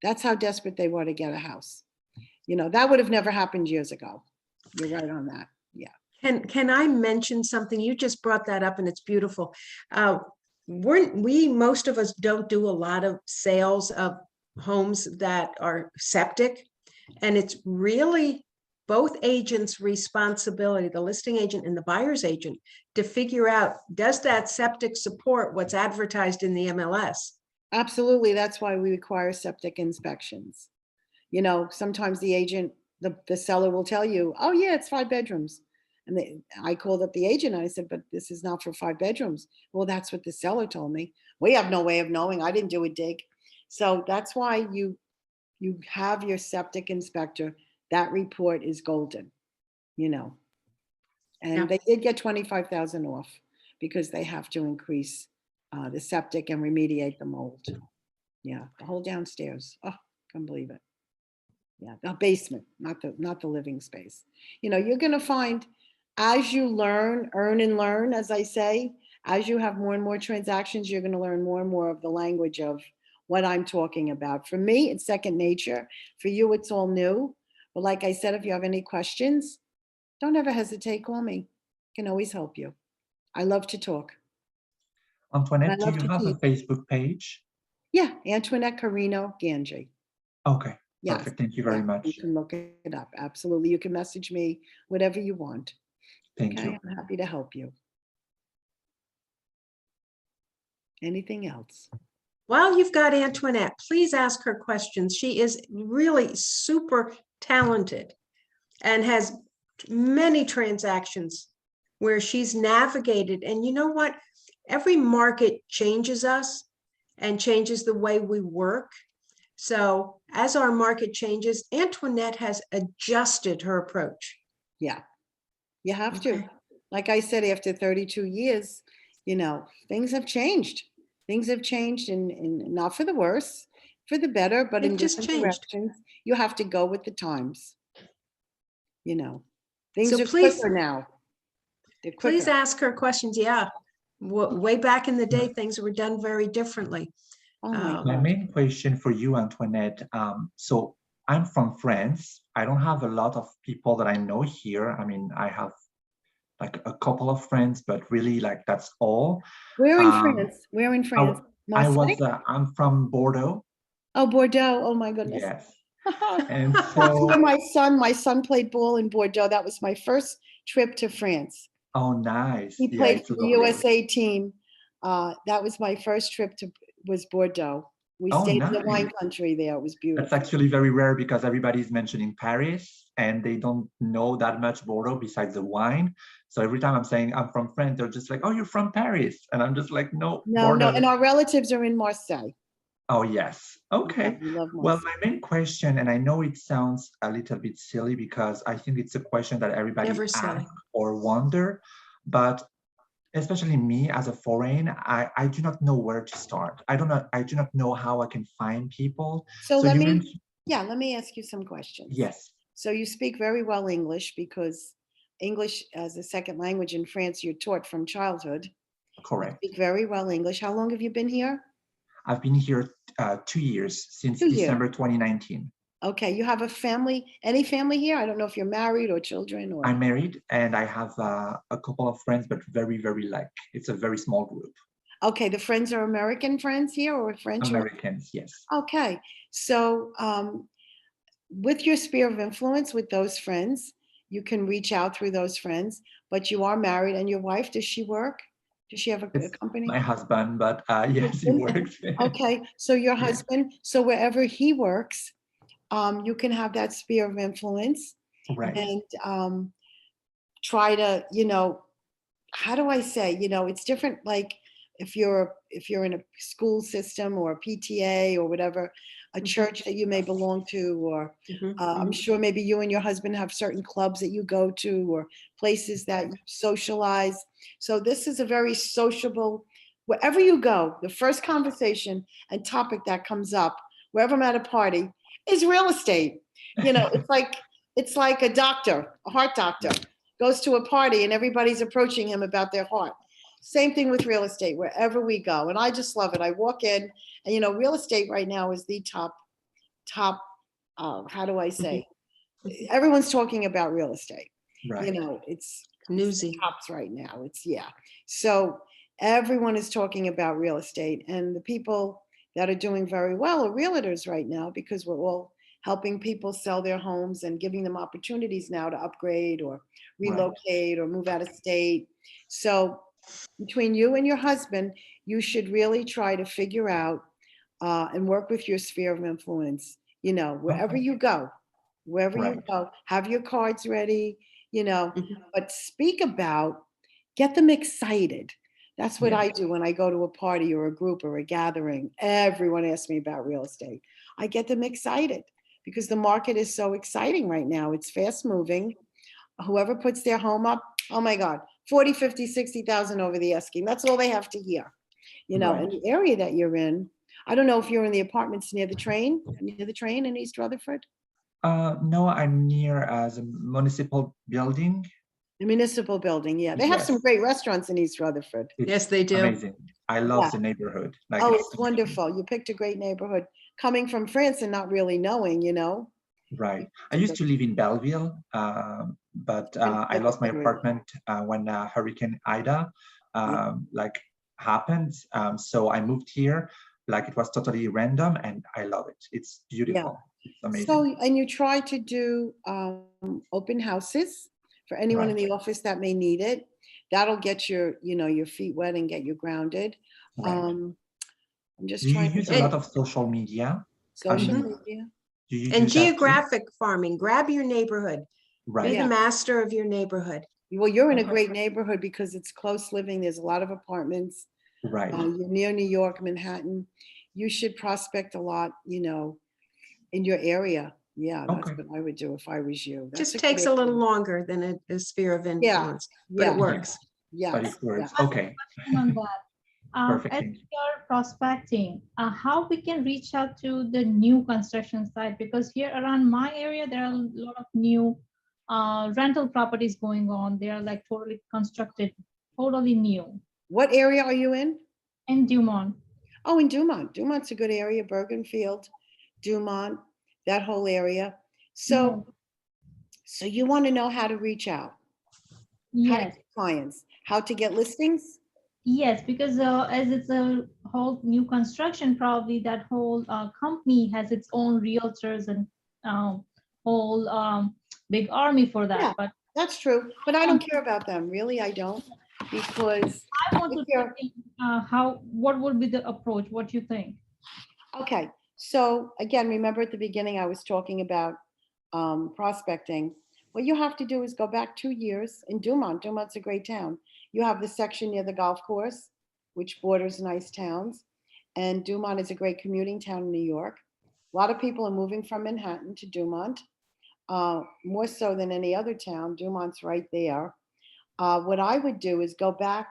That's how desperate they were to get a house. You know, that would have never happened years ago. You're right on that. Yeah. Can I mention something? You just brought that up and it's beautiful. Most of us don't do a lot of sales of homes that are septic. And it's really both agents' responsibility, the listing agent and the buyer's agent, to figure out, does that septic support what's advertised in the MLS? Absolutely. That's why we require septic inspections. You know, sometimes the agent, the seller will tell you, oh yeah, it's 5 bedrooms. And I called up the agent and I said, but this is not for 5 bedrooms. Well, that's what the seller told me. We have no way of knowing. I didn't do a dig. So that's why you have your septic inspector. That report is golden, you know. And Yeah. they did get 25,000 off because they have to increase the septic and remediate the mold. Yeah, the whole downstairs. Oh, can't believe it. Yeah, the basement, not the living space. You know, you're going to find, as you learn, earn and learn, as I say, as you have more and more transactions, you're going to learn more and more of the language of what I'm talking about. For me, it's second nature. For you, it's all new. But like I said, if you have any questions, don't ever hesitate, call me. I can always help you. I love to talk. Antoinette, do love you to have a teach. Facebook page? Yeah, Antoinette Carino Ganji. Okay, Yes. perfect. Thank you Yeah, very much. you can look it up. Absolutely. You can message me, whatever you want. Thank Okay, you. I'm happy to help you. Anything else? While you've got Antoinette, please ask her questions. She is really super talented and has many transactions where she's navigated. And you know what? Every market changes us and changes the way we work. So as our market changes, Antoinette has adjusted her approach. Yeah, you have to. Okay. Like I said, after 32 years, things have changed. Things have changed and not for the worse, for the better, but in They've just different changed. directions. You have to go with the times. Things So are please- quicker now. They're Please quicker. ask her questions. Yeah. Way back in the day, things were done very differently. Oh my Um, My God. main question for you, Antoinette, so I'm from France. I don't have a lot of people that I know here. I mean, I have like a couple of friends, but really like that's all. Where in Um, France? Where in France? I Marseille? was, I'm from Bordeaux. Oh, Bordeaux. Oh my goodness. Yes. And That's where so, my son played ball in Bordeaux. That was my first trip to France. oh, nice. He Yeah, played it's for the lovely. USA team. That was my first trip was Bordeaux. We Oh, stayed in the wine nice. country there. It was That's beautiful. actually very rare because everybody's mentioning Paris and they don't know that much Bordeaux besides the wine. So every time I'm saying I'm from France, they're just like, oh, you're from Paris. And I'm just like, no, No, Bordeaux. and our relatives are in Marseille. Oh, yes. Okay. Yeah, we love Well, Marseille. my main question, and I know it sounds a little bit silly because I think it's a question that everybody Never silly. asks or wonder, but especially me as a foreign, I do not know where to start. I do not know how I can find people. So So let you me mentioned, ask you some questions. yes, So you speak very well English because English as a second language in France, you're taught from childhood. You correct. speak very well English. How long have you been here? I've been here 2 years, since 2 years. December 2019. Okay, you have any family here? I don't know if you're married or children or. I'm married and I have a couple of friends, but very, very it's a very small group. Okay, the friends are American friends here or French? Americans, yes. Okay, so with your sphere of influence with those friends, you can reach out through those friends, but you are married and your wife, does she work? Does she have a It's company? my husband, but yes, he works. Okay, so your Yeah. husband, so wherever he works, you can have that sphere of influence Right. and try to, how do I say, it's different. Like if you're in a school system or a PTA or whatever, a church that you may belong to, or Mhm, I'm mhm. sure maybe you and your husband have certain clubs that you go to or places that you socialize. So this is a very sociable, wherever you go, the first conversation and topic that comes up, wherever I'm at a party, is real estate. It's like a doctor, a heart doctor, goes to a party and everybody's approaching him about their heart. Same thing with real estate, wherever we go. And I just love it. I walk in and, real estate right now is the top, how do I say? Everyone's talking about real estate. Right. It's Newsy. tops right now. So everyone is talking about real estate and the people that are doing very well are realtors right now because we're all helping people sell their homes and giving them opportunities now to upgrade or relocate or move out of state. So between you and your husband, you should really try to figure out and work with your sphere of influence, wherever Okay. you go, have your cards ready, Mhm. but get them excited. That's what Yeah. I do when I go to a party or a group or a gathering. Everyone asks me about real estate. I get them excited because the market is so exciting right now. It's fast moving. Whoever puts their home up, oh my God, 40, 50, 60,000 over the asking. That's all they have to hear. In Right. the area that you're in, I don't know if you're in the apartments near the train in East Rutherford. No, I'm near as a municipal building. The municipal building, yeah. They have some Yes. great restaurants in East Rutherford. It's Yes, they do. amazing. I love Yeah. the neighborhood. Like Oh, it's it's wonderful. You picked a great neighborhood. Coming from France and not really knowing, you know? right. I It's a used to live in Belleville, but I lost my apartment when Hurricane Ida like happened. So I moved here. Like it was totally random, and I love it. It's beautiful. It's amazing. So, and you try to do open houses for anyone in Right. the office that may need it. That'll get your, you know, your feet wet and get you grounded. Right. I'm just Do you trying to use a think. lot of social media? Social Mhm. media. Do you And use that too? geographic farming, grab your neighborhood, be Right. the master of your neighborhood. Well, you're in a Okay. great neighborhood because it's close living. There's a lot of apartments. Right. You're near New York, Manhattan. You should prospect a lot, you know, in your area. Yeah, that's Okay. what I would do if I was you. That's Just good takes a little idea. longer than a sphere of influence, but Yeah, it works. But yes, it works. yeah. Okay. On that. Perfect. As Thank we are prospecting, how we can reach out to the new construction site, because here around my area, there are a lot of new rental properties going on. They are like totally constructed, totally new. What area are you in? In Dumont, Oh, in Dumont. Dumont's a good area, Bergenfield, Dumont, that whole area. So, so you want to know how to reach out, how to yes, get clients, how to get listings? yes, because as it's a whole new construction, probably that whole company has its own realtors and whole big army for that. Yeah. But That's true, but I don't care about them. Really, I don't, because I want if to you're- think, what would be the approach? What do you think? okay, so again, remember at the beginning, I was talking about prospecting. What you have to do is go back 2 years in Dumont. Dumont's a great town. You have the section near the golf course, which borders nice towns. And Dumont is a great commuting town in New York. A lot of people are moving from Manhattan to Dumont, more so than any other town. Dumont's right there. What I would do is go back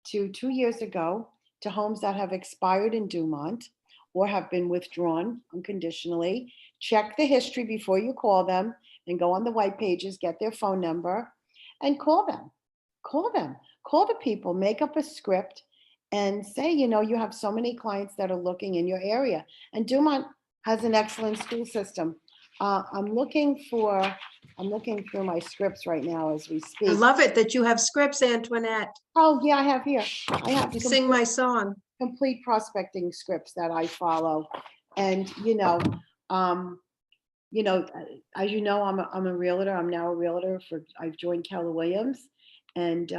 to 2 years ago to homes that have expired in Dumont or have been withdrawn unconditionally. Check the history before you call them and go on the white pages, get their phone number and call them. Call them. Call the people, make up a script and say, you know, you have so many clients that are looking in your area. And Dumont has an excellent school system. I'm looking through my scripts right now as we I speak. love it that you have scripts, Antoinette. Oh, yeah, I have here. I have You sing my song. complete prospecting scripts that I follow. And, you know, as you know, I'm a realtor. I'm now a realtor I've joined Keller Williams. And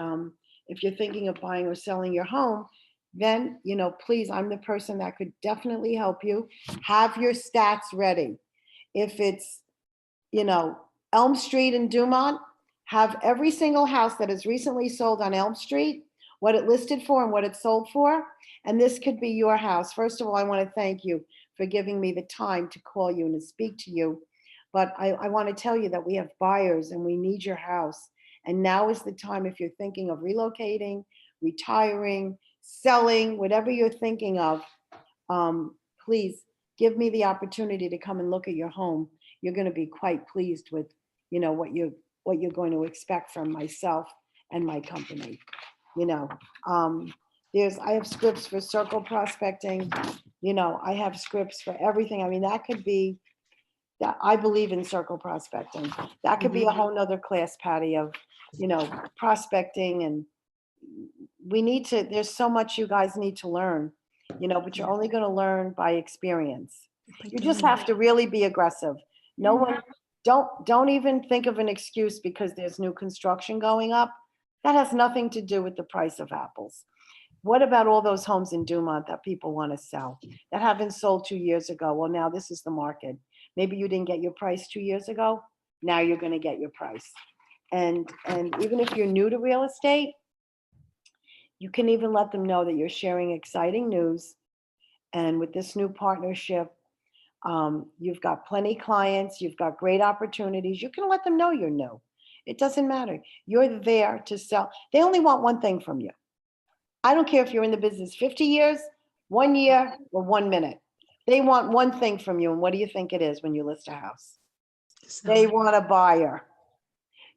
if you're thinking of buying or selling your home, then, you know, please, I'm the person that could definitely help you. Have your stats ready. If it's, you know, Elm Street in Dumont, have every single house that is recently sold on Elm Street, what it listed for and what it sold for. And this could be your house. First of all, I want to thank you for giving me the time to call you and to speak to you. But I want to tell you that we have buyers and we need your house. And now is the time if you're thinking of relocating, retiring, selling, whatever you're thinking of, please give me the opportunity to come and look at your home. You're going to be quite pleased with, you know, what you're going to expect from myself and my company. You know, I have scripts for circle prospecting. You know, I have scripts for everything. I mean, that could be that I believe in circle prospecting. That could be a whole nother class, Patty, of, you know, prospecting. And there's so much you guys need to learn, you know, but you're only going to learn by experience. You just have to really be aggressive. No one, don't even think of an excuse because there's new construction going up. That has nothing to do with the price of apples. What about all those homes in Dumont that people want to sell that haven't sold 2 years ago? Well, now this is the market. Maybe you didn't get your price 2 years ago. Now you're going to get your price. And even if you're new to real estate, you can even let them know that you're sharing exciting news. And with this new partnership, you've got plenty clients, you've got great opportunities. You can let them know you're new. It doesn't matter. You're there to sell. They only want one thing from you. I don't care if you're in the business 50 years, 1 year, or 1 minute. They want one thing from you. And what do you think it is when you list a house? They want a buyer.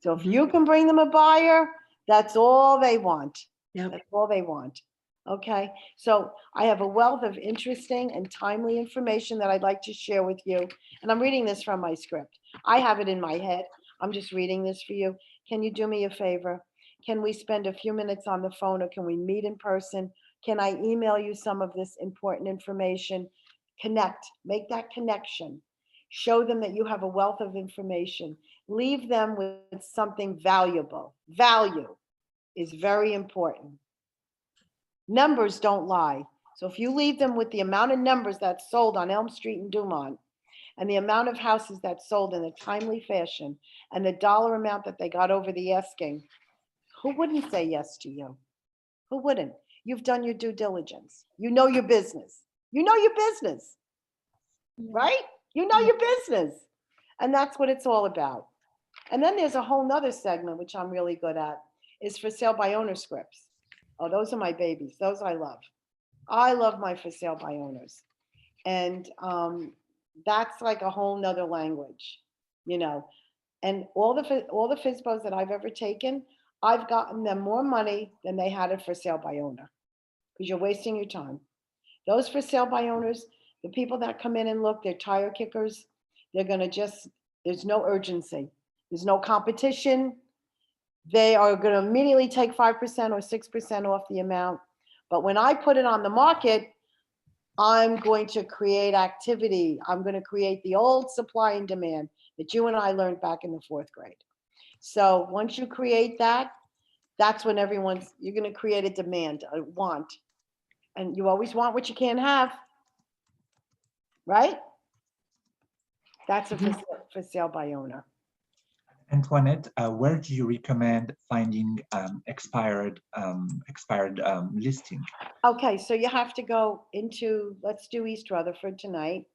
So if you can bring them a buyer, that's all they want. Yep. That's all they want. Okay, so I have a wealth of interesting and timely information that I'd like to share with you. And I'm reading this from my script. I have it in my head. I'm just reading this for you. Can you do me a favor? Can we spend a few minutes on the phone, or can we meet in person? Can I email you some of this important information? Connect, make that connection. Show them that you have a wealth of information. Leave them with something valuable. Value is very important. Numbers don't lie. So if you leave them with the amount of numbers that's sold on Elm Street and Dumont, and the amount of houses that's sold in a timely fashion, and the dollar amount that they got over the asking, who wouldn't say yes to you? Who wouldn't? You've done your due diligence. You know your business. You know your business, right? You know your business. And that's what it's all about. And then there's a whole nother segment, which I'm really good at, is for sale by owner scripts. Oh, those are my babies. Those I love. I love my for sale by owners. And that's like a whole nother language, you know. And all the FSBOs that I've ever taken, I've gotten them more money than they had it for sale by owner, because you're wasting your time. Those for sale by owners, the people that come in and look, they're tire kickers. They're gonna just, there's no urgency. There's no competition. They are going to immediately take 5% or 6% off the amount. But when I put it on the market, I'm going to create activity. I'm going to create the old supply and demand that you and I learned back in the 4th grade. So once you create that, that's when you're going to create a demand, a want. And you always want what you can't have, right? That's a for sale by owner. Antoinette, where do you recommend finding expired listing? Okay, so you have to go into, let's do East Rutherford tonight.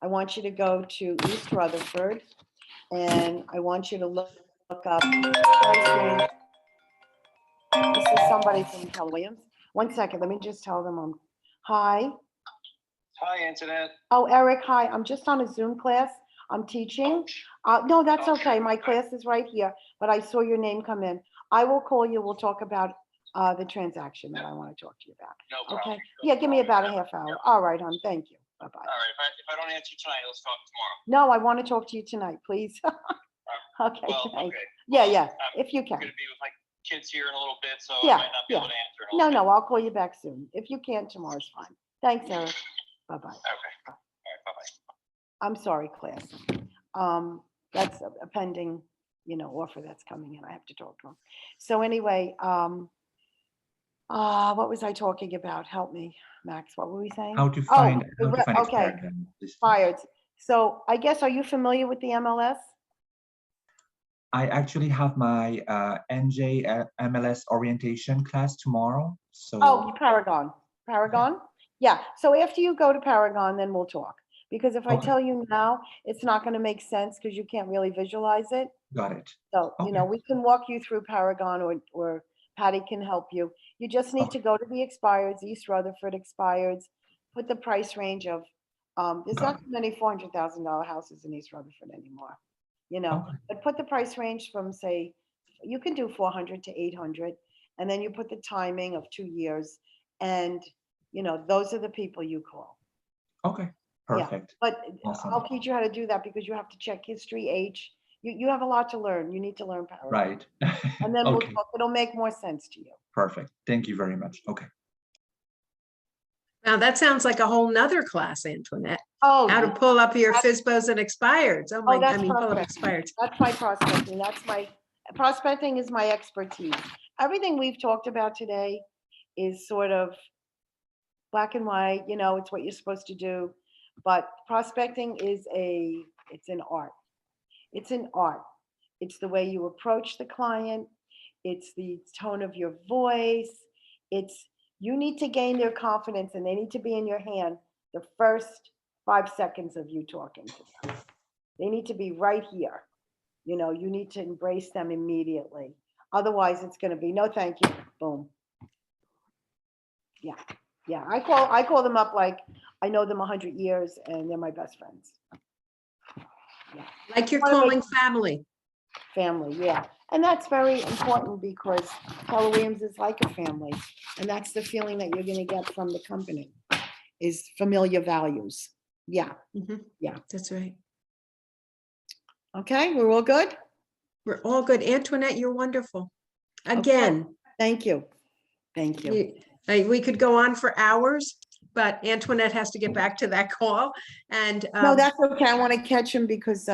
I want you to go to East Rutherford, and I want you to look up. This is somebody from Keller Williams. 1 second, let me just tell them hi. Hi, Antoinette. Oh, Eric, hi. I'm just on a Zoom class. I'm teaching. No, that's okay. My class is right here, but I saw your name come in. I will call you. We'll talk about the transaction that I want to talk to you about. No problem. Okay. Yeah, give me about a half hour. All right, hon. Thank you. Bye-bye. All right. If I don't answer tonight, let's talk tomorrow. No, I want to talk to you tonight, please. Okay. Well, thanks. okay. Yeah, Well, yeah, I'm if you can. going to be with my kids here in a little bit, so Yeah, I might not be able to answer. in a No, little no, I'll call you back soon. If you can, tomorrow's fine. Thanks, Eric. Bye-bye. bit. Okay. All right. Bye-bye. I'm sorry, class. That's a pending, offer that's coming in. I have to talk to him. So anyway, what was I talking about? Help me, Max. What were we saying? How to find okay, expired listings. expired. So I guess, are you familiar with the MLS? I actually have my NJ MLS orientation class tomorrow. So Oh, Paragon. Paragon? Yeah. So after you go to Paragon, then we'll talk. Because if I Okay. tell you now, it's not going to make sense because you can't really visualize it. Got it. So, Okay. we can walk you through Paragon, or Patty can help you. You just need to go to the expireds, East Rutherford expireds, put the price range of, there's Got not too many $400,000 houses in East Rutherford anymore, Okay. but put the price range from, say, you can do 400 to 800, and then you put the timing of 2 years, and, those are the people you call. Okay. Perfect. But Awesome. I'll teach you how to do that because you have to check history, age. You have a lot to learn. You need to learn Paragon. Right. And then we'll Okay. talk. It'll make more sense to you. Perfect. Thank you very much. Okay. Now that sounds like a whole nother class, Antoinette. Oh, How to yeah. pull up your That's- FSBOs and expireds. Oh my, I that's mean, pull up prospecting. expireds. That's my prospecting. Prospecting is my expertise. Everything we've talked about today is sort of black and white, it's what you're supposed to do. But prospecting is it's an art. It's an art. It's the way you approach the client. It's the tone of your voice. You need to gain their confidence, and they need to be in your hand the first 5 seconds of you talking to them. They need to be right here. You need to embrace them immediately. Otherwise, it's going to be no, thank you. Boom. Yeah. Yeah. I call them up like I know them 100 years and they're my best friends. Like you're Wanna make- calling family. Family. Yeah. And that's very important because Keller Williams is like a family. And that's the feeling that you're gonna get from the company, is familiar values. Yeah, That's right. okay, we're all good? We're all good. Antoinette, you're wonderful. Okay. Again, Thank you. Thank you. we could go on for hours, but Antoinette has to get back to that call. And No, that's okay. I want to catch him because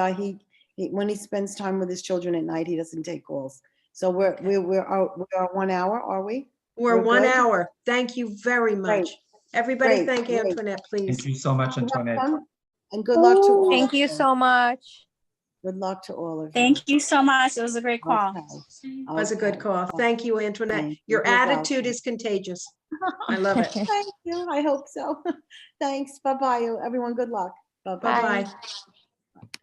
when he spends time with his children at night, he doesn't take calls. So we're 1 hour, are we? we're we're 1 good? hour. Thank you very much. Great. Everybody Great, thank great. Antoinette, please. Thank you so much, Antoinette. And good luck to all. Thank of you so much. Good luck to all of you. Thank you so much. It was a great call. Okay. It was a good Okay. call. Thank you, Antoinette. Thank you. Your You're attitude welcome. is contagious. I love it. Thank you. I hope so. Thanks. Bye-bye. Everyone, good luck. Bye-bye. Bye-bye.